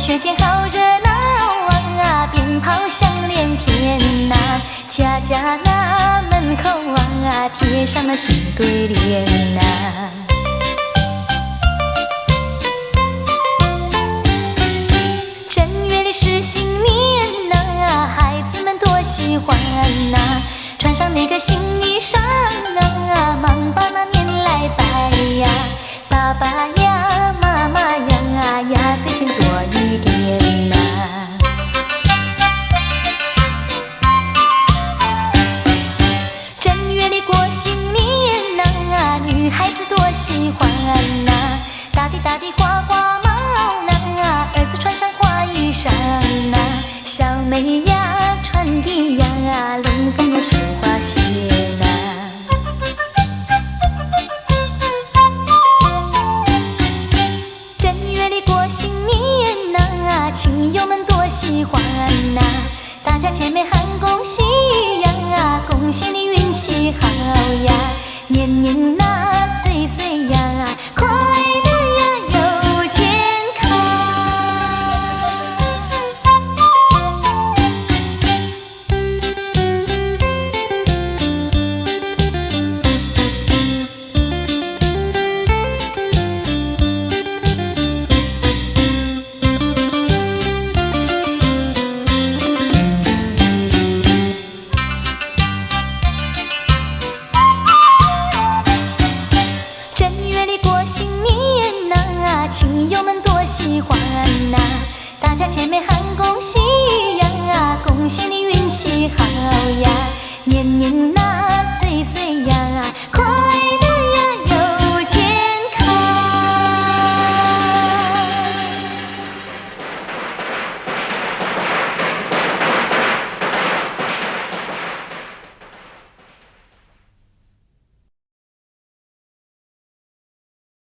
学间好热闹啊，鞭炮响连天呐，家家那门口啊贴上了新对联呐。正月里是新年呐，孩子们多喜欢呐，穿上那个新衣裳啊，忙把那年来拜呀，爸爸呀，妈妈呀，压岁钱多一点呐。正月里过新年呐，女孩子多喜欢呐，大地大地花花帽呐，儿子穿上花衣裳呐，小妹呀穿的呀龙凤的绣花鞋呐。正月里过新年呐，亲友们多喜欢呐，大家前面喊恭喜呀，恭喜你运气好呀，年年呐岁岁呀，快乐呀又健康。正月里过新年呐，亲友们多喜欢呐，大家前面喊恭喜呀，恭喜你运气好呀，年年呐岁岁呀。